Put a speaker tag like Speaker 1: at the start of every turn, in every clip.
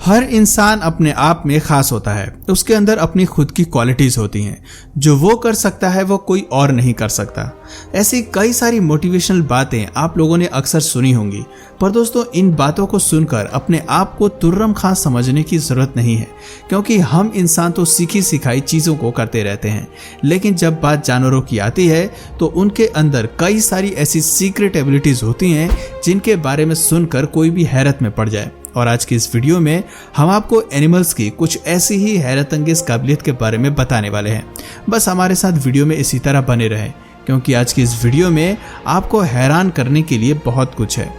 Speaker 1: हर इंसान अपने आप में खास होता है। उसके अंदर अपनी खुद की क्वालिटीज होती हैं। जो वो कर सकता है वो कोई और नहीं कर सकता। ऐसी कई सारी मोटिवेशनल बातें आप लोगों ने अक्सर सुनी होंगी, पर दोस्तों इन बातों को सुनकर अपने आप को तुर्रम खां समझने की जरूरत नहीं है, क्योंकि हम इंसान तो सीखी सिखाई चीजों को करते रहते हैं। लेकिन जब बात जानवरों की आती है तो उनके अंदर कई सारी ऐसी सीक्रेट एबिलिटीज होती हैं जिनके बारे में सुनकर कोई भी हैरत में पड़ जाए। और आज की इस वीडियो में हम आपको एनिमल्स की कुछ ऐसी ही हैरत अंगेज काबिलियत के बारे में बताने वाले हैं। बस हमारे साथ वीडियो में इसी तरह बने रहें, क्योंकि आज की इस वीडियो में आपको हैरान करने के लिए बहुत कुछ है।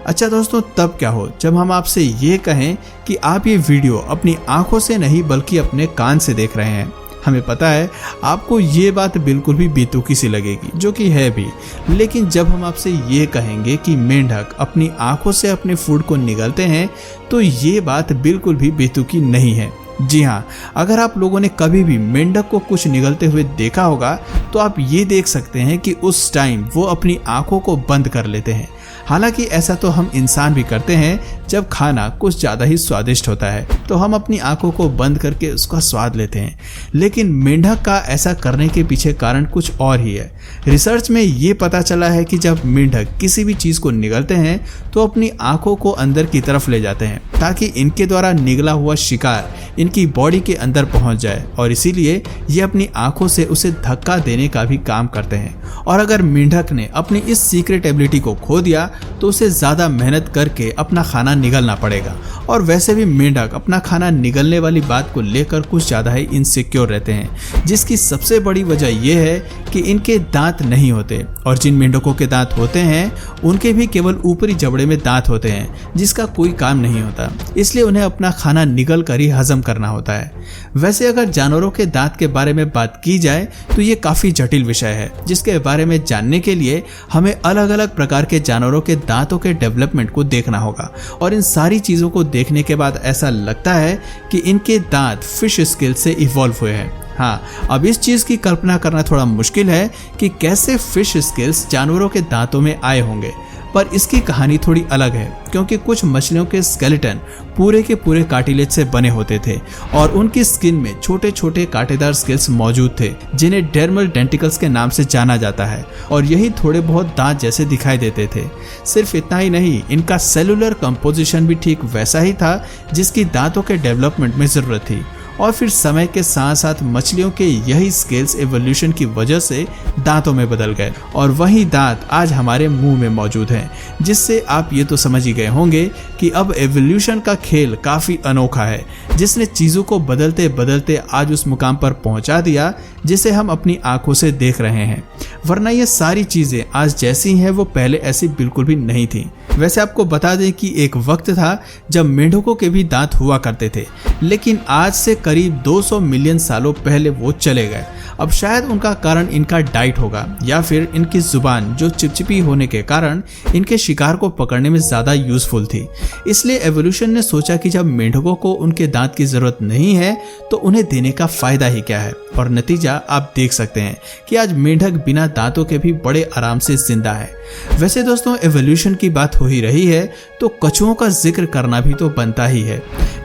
Speaker 1: अच्छा दोस्तों, तब क्या हो जब हम आपसे ये कहें कि आप ये वीडियो अपनी आंखों से नहीं बल्कि अपने कान से देख रहे हैं। हमें पता है आपको ये बात बिल्कुल भी बेतुकी सी लगेगी, जो कि है भी। लेकिन जब हम आपसे ये कहेंगे कि मेंढक अपनी आंखों से अपने फूड को निगलते हैं, तो ये बात बिल्कुल भी बेतुकी नहीं है। जी हाँ, अगर आप लोगों ने कभी भी मेंढक को कुछ निगलते हुए देखा होगा तो आप ये देख सकते हैं कि उस टाइम वो अपनी आंखों को बंद कर लेते हैं। हालांकि ऐसा तो हम इंसान भी करते हैं। जब खाना कुछ ज़्यादा ही स्वादिष्ट होता है तो हम अपनी आंखों को बंद करके उसका स्वाद लेते हैं। लेकिन मेंढक का ऐसा करने के पीछे कारण कुछ और ही है। रिसर्च में ये पता चला है कि जब मेंढक किसी भी चीज़ को निगलते हैं तो अपनी आंखों को अंदर की तरफ ले जाते हैं, ताकि इनके द्वारा निगला हुआ शिकार इनकी बॉडी के अंदर पहुंच जाए, और इसीलिए ये अपनी आंखों से उसे धक्का देने का भी काम करते हैं। और अगर मेंढक ने अपनी इस सीक्रेट एबिलिटी को खो दिया तो उसे ज़्यादा मेहनत करके अपना खाना निगलना पड़ेगा। और वैसे भी मेंढक अपना खाना निगलने वाली बात को लेकर कुछ ज़्यादा ही इनसिक्योर रहते हैं, जिसकी सबसे बड़ी वजह यह है कि इनके दांत नहीं होते। और जिन मेंढकों के दांत होते हैं उनके भी केवल ऊपरी जबड़े में दांत होते हैं, जिसका कोई काम नहीं होता। इसलिए उन्हें अपना खाना निगल कर ही हजम करना होता है। वैसे अगर जानवरों के दांत के बारे में बात की जाए तो ये काफ़ी जटिल विषय है, जिसके बारे में जानने के लिए हमें अलग अलग प्रकार के जानवरों के दांतों के डेवलपमेंट को देखना होगा। और इन सारी चीज़ों को देखने के बाद ऐसा लगता है कि इनके दांत फिश स्केल से इवॉल्व हुए हैं। हाँ, अब इस चीज़ की कल्पना करना थोड़ा मुश्किल है कि कैसे फिश स्केल्स जानवरों के दांतों में आए होंगे, पर इसकी कहानी थोड़ी अलग है, क्योंकि कुछ मछलियों के स्केलेटन पूरे के पूरे कार्टिलेज से बने होते थे और उनकी स्किन में छोटे छोटे कांटेदार स्केल्स मौजूद थे, जिन्हें डर्मल डेंटिकल्स के नाम से जाना जाता है। और यही थोड़े बहुत दांत जैसे दिखाई देते थे। सिर्फ इतना ही नहीं, इनका सेलुलर कंपोजिशन भी ठीक वैसा ही था जिसकी दांतों के डेवलपमेंट में जरूरत थी। और फिर समय के साथ साथ मछलियों के यही स्केल्स एवोल्यूशन की वजह से दांतों में बदल गए, और वही दांत आज हमारे मुंह में मौजूद हैं, जिससे आप ये तो समझ ही गए होंगे कि अब एवोल्यूशन का खेल काफ़ी अनोखा है, जिसने चीज़ों को बदलते बदलते आज उस मुकाम पर पहुंचा दिया जिसे हम अपनी आंखों से देख रहे हैं। वरना ये सारी चीज़ें आज जैसी हैं वो पहले ऐसी बिल्कुल भी नहीं थी। वैसे आपको बता दें कि एक वक्त था जब मेंढकों के भी दांत हुआ करते थे, लेकिन आज से करीब 200 मिलियन सालों पहले वो चले गए। अब शायद उनका कारण इनका डाइट होगा, या फिर इनकी जुबान जो चिपचिपी होने के कारण इनके शिकार को पकड़ने में ज़्यादा यूजफुल थी। इसलिए एवोल्यूशन ने सोचा कि जब मेंढकों को उनके दांत की ज़रूरत नहीं है तो उन्हें देने का फ़ायदा ही क्या है। और नतीजा आप देख सकते हैं कि आज मेंढक बिना दांतों के भी बड़े आराम से जिंदा है। वैसे दोस्तों, एवोल्यूशन की बात हो ही रही है तो कछुओं का जिक्र करना भी तो बनता ही है,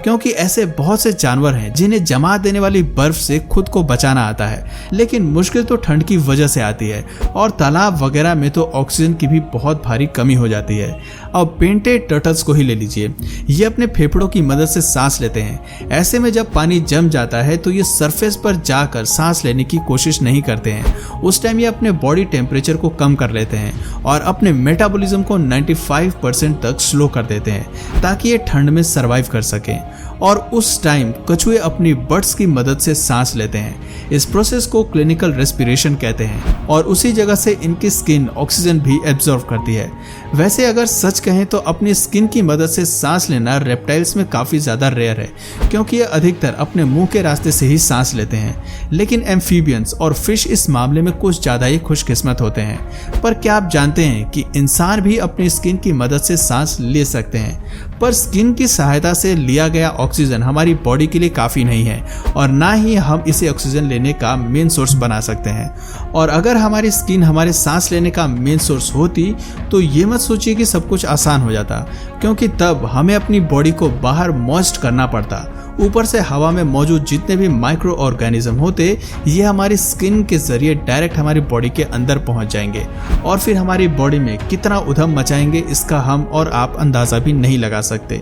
Speaker 1: क्योंकि ऐसे बहुत से जानवर हैं जिन्हें जमा देने वाली बर्फ से खुद को बचाना आता है, लेकिन मुश्किल तो ठंड की वजह से आती है। और तालाब वगैरह में तो ऑक्सीजन की भी बहुत भारी कमी हो जाती है। अब पेंटेड टर्टल्स को ही ले लीजिए, ये अपने फेफड़ों की मदद से सांस लेते हैं। ऐसे में जब पानी जम जाता है तो ये सरफेस पर जाकर सांस लेने की कोशिश नहीं करते हैं। उस टाइम ये अपने बॉडी टेम्परेचर को कम कर लेते हैं और अपने मेटाबॉलिज्म को 95% तक स्लो कर देते हैं, ताकि ये ठंड में सरवाइव कर सकें। और उस टाइम कछुए अपनी बड्स की मदद से सांस लेते हैं। इस प्रोसेस को क्लिनिकल रेस्पिरेशन कहते हैं, और उसी जगह से इनकी स्किन ऑक्सीजन भी एब्जॉर्ब करती है। वैसे अगर सच कहें तो अपनी स्किन की मदद से सांस लेना रेप्टाइल्स में काफ़ी ज़्यादा रेयर है, क्योंकि ये अधिकतर अपने मुंह के रास्ते से ही सांस लेते हैं। लेकिन एम्फीबियंस और फिश इस मामले में कुछ ज़्यादा ही खुशकिस्मत होते हैं। पर क्या आप जानते हैं कि इंसान भी अपनी स्किन की मदद से सांस ले सकते हैं, पर स्किन की सहायता से लिया गया ऑक्सीजन हमारी बॉडी के लिए काफ़ी नहीं है और ना ही हम इसे ऑक्सीजन लेने का मेन सोर्स बना सकते हैं। और अगर हमारी स्किन हमारे सांस लेने का मेन सोर्स होती तो ये मत सोचिए कि सब कुछ आसान हो जाता, क्योंकि तब हमें अपनी बॉडी को बाहर मॉइस्ट करना पड़ता। ऊपर से हवा में मौजूद जितने भी माइक्रो ऑर्गेनिज्म होते ये हमारी स्किन के जरिए डायरेक्ट हमारी बॉडी के अंदर पहुंच जाएंगे और फिर हमारी बॉडी में कितना उधम मचाएंगे इसका हम और आप अंदाजा भी नहीं लगा सकते।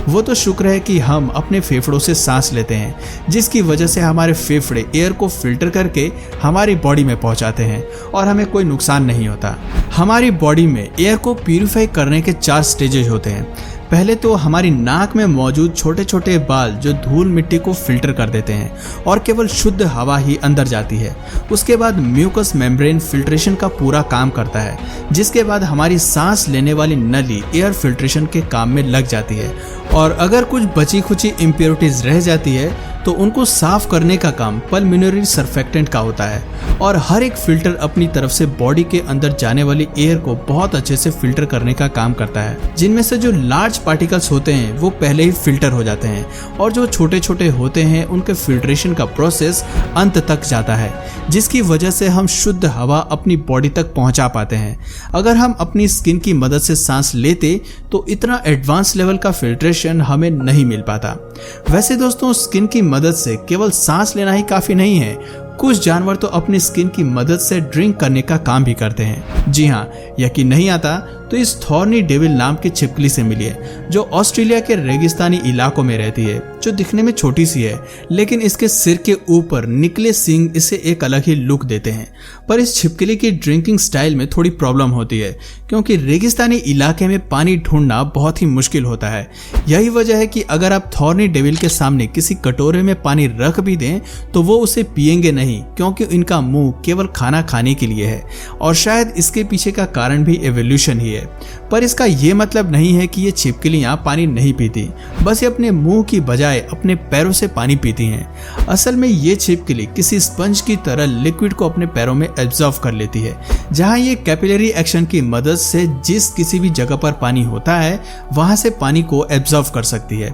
Speaker 1: वो तो शुक्र है कि हम अपने फेफड़ों से सांस लेते हैं, जिसकी वजह से हमारे फेफड़े एयर को फिल्टर करके हमारी बॉडी में पहुंचाते हैं और हमें कोई नुकसान नहीं होता। हमारी बॉडी में एयर को प्यूरिफाई करने के 4 स्टेजेस होते हैं। पहले तो हमारी नाक में मौजूद छोटे छोटे बाल जो धूल मिट्टी को फिल्टर कर देते हैं और केवल शुद्ध हवा ही अंदर जाती है। उसके बाद म्यूकस मेम्ब्रेन फिल्ट्रेशन का पूरा काम करता है, जिसके बाद हमारी सांस लेने वाली नली एयर फिल्ट्रेशन के काम में लग जाती है और अगर कुछ बची खुची इम्प्योरिटीज रह जाती है तो उनको साफ करने का काम पल्मोनरी सर्फेक्टेंट का होता है। और हर एक फिल्टर अपनी तरफ से बॉडी के अंदर जाने वाली एयर को बहुत अच्छे से फिल्टर करने का काम करता है, जिनमें से जो लार्ज पार्टिकल्स होते हैं वो पहले ही फिल्टर हो जाते हैं और जो छोटे छोटे होते हैं उनके फिल्ट्रेशन का प्रोसेस अंत तक जाता है, जिसकी वजह से हम शुद्ध हवा अपनी बॉडी तक पहुंचा पाते हैं। अगर हम अपनी स्किन की मदद से सांस लेते तो इतना एडवांस लेवल का फिल्ट्रेशन हमें नहीं मिल पाता। वैसे दोस्तों, स्किन की मदद से केवल सांस लेना ही काफी नहीं है, कुछ जानवर तो अपनी स्किन की मदद से ड्रिंक करने का काम भी करते हैं। जी हाँ, यकीन नहीं आता तो इस थॉर्नी डेविल नाम की छिपकली से मिलिए, जो ऑस्ट्रेलिया के रेगिस्तानी इलाकों में रहती है, जो दिखने में छोटी सी है लेकिन इसके सिर के ऊपर निकले सींग इसे एक अलग ही लुक देते हैं। पर इस छिपकली की ड्रिंकिंग स्टाइल में थोड़ी प्रॉब्लम होती है, क्योंकि रेगिस्तानी इलाके में पानी ढूंढना बहुत ही मुश्किल होता है। यही वजह है कि अगर आप थॉर्नी डेविल के सामने किसी कटोरे में पानी रख भी दें तो वो उसे पिएंगे नहीं, क्योंकि इनका मुंह केवल खाना खाने के लिए है और शायद इसके पीछे का कारण भी एवोल्यूशन ही है। पर इसका ये मतलब नहीं है कि ये छिपकलियां पानी नहीं पीती, बस ये अपने मुंह की बजाय अपने पैरों से पानी पीती हैं। असल में ये छिपकली किसी स्पंज की तरह लिक्विड को अपने पैरों में एब्जॉर्व कर लेती है, जहां ये कैपिलरी एक्शन की मदद से जिस किसी भी जगह पर पानी होता है वहां से पानी को एब्जॉर्व कर सकती है।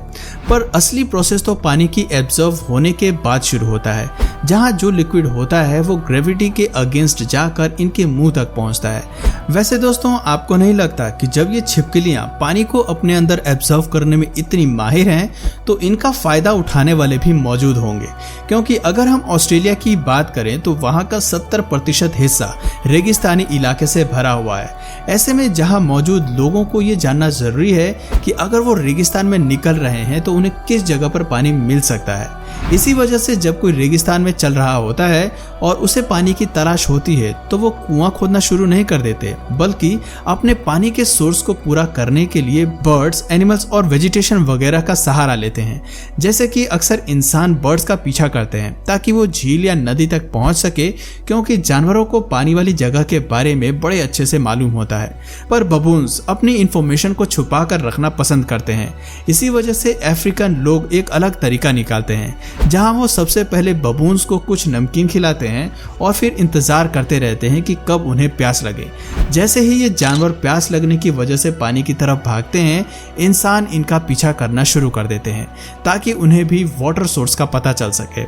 Speaker 1: पर असली प्रोसेस तो पानी की एब्जॉर्व होने के बाद शुरू होता है, जहां जो लिक्विड होता है वो ग्रेविटी के अगेंस्ट जाकर इनके मुंह तक पहुंचता है। वैसे दोस्तों, आपको नहीं लगता कि जब ये छिपकलियां पानी को अपने अंदर एब्जॉर्व करने में इतनी माहिर हैं तो इनका फायदा उठाने वाले भी मौजूद होंगे? क्योंकि अगर हम ऑस्ट्रेलिया की बात करें तो वहां का 70% हिस्सा रेगिस्तानी इलाके से भरा हुआ है। ऐसे में जहां मौजूद लोगों को ये जानना जरूरी है कि अगर वो रेगिस्तान में निकल रहे हैं तो उन्हें किस जगह पर पानी मिल सकता है। इसी वजह से जब कोई रेगिस्तान में चल रहा होता है और उसे पानी की तलाश होती है तो वो कुआं खोदना शुरू नहीं कर देते, बल्कि अपने पानी के सोर्स को पूरा करने के लिए बर्ड्स, एनिमल्स और वेजिटेशन वगैरह का सहारा लेते हैं। जैसे कि अक्सर इंसान बर्ड्स का पीछा करते हैं ताकि वो झील या नदी तक पहुंच सके, क्योंकि जानवरों को पानी वाली जगह के बारे में बड़े अच्छे से मालूम होता है। पर बबून्स अपनी इंफॉर्मेशन को छुपा कर रखना पसंद करते हैं। इसी वजह से अफ्रीकन लोग एक अलग तरीका निकालते हैं, जहां वो सबसे पहले बबून्स को कुछ नमकीन खिलाते हैं और फिर इंतजार करते रहते हैं कि कब उन्हें प्यास लगे। जैसे ही ये जानवर प्यास लगने की वजह से पानी की तरफ भागते हैं, इंसान इनका पीछा करना शुरू कर देते हैं ताकि उन्हें भी वाटर सोर्स का पता चल सके।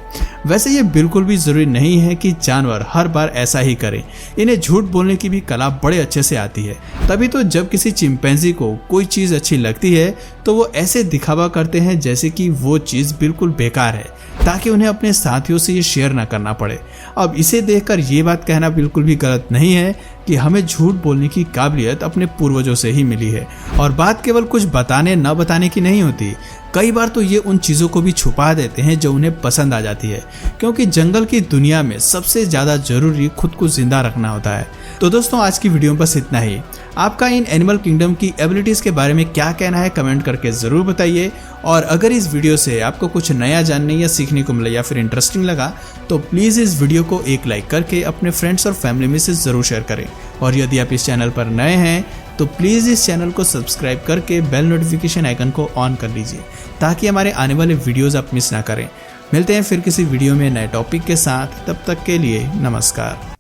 Speaker 1: वैसे ये बिल्कुल भी जरूरी नहीं है कि जानवर हर बार ऐसा ही करें। इन्हें झूठ बोलने की भी कला बड़े अच्छे से आती है। तभी तो जब किसी चिंपैंजी को कोई चीज अच्छी लगती है तो वो ऐसे दिखावा करते हैं जैसे कि वो चीज बिल्कुल बेकार है, ताकि उन्हें अपने साथियों से ये शेयर ना करना पड़े। अब इसे देखकर ये बात कहना बिल्कुल भी गलत नहीं है कि हमें झूठ बोलने की काबिलियत अपने पूर्वजों से ही मिली है। और बात केवल कुछ बताने न बताने की नहीं होती, कई बार तो ये उन चीज़ों को भी छुपा देते हैं जो उन्हें पसंद आ जाती है, क्योंकि जंगल की दुनिया में सबसे ज़्यादा जरूरी खुद को जिंदा रखना होता है। तो दोस्तों, आज की वीडियो में बस इतना ही। आपका इन एनिमल किंगडम की एबिलिटीज़ के बारे में क्या कहना है कमेंट करके ज़रूर बताइए। और अगर इस वीडियो से आपको कुछ नया जानने या सीखने को मिला या फिर इंटरेस्टिंग लगा तो प्लीज़ इस वीडियो को एक लाइक करके अपने फ्रेंड्स और फैमिली में से ज़रूर शेयर करें। और यदि आप इस चैनल पर नए हैं तो प्लीज़ इस चैनल को सब्सक्राइब करके बेल नोटिफिकेशन आइकन को ऑन कर लीजिए, ताकि हमारे आने वाले वीडियोज़ आप मिस ना करें। मिलते हैं फिर किसी वीडियो में नए टॉपिक के साथ, तब तक के लिए नमस्कार।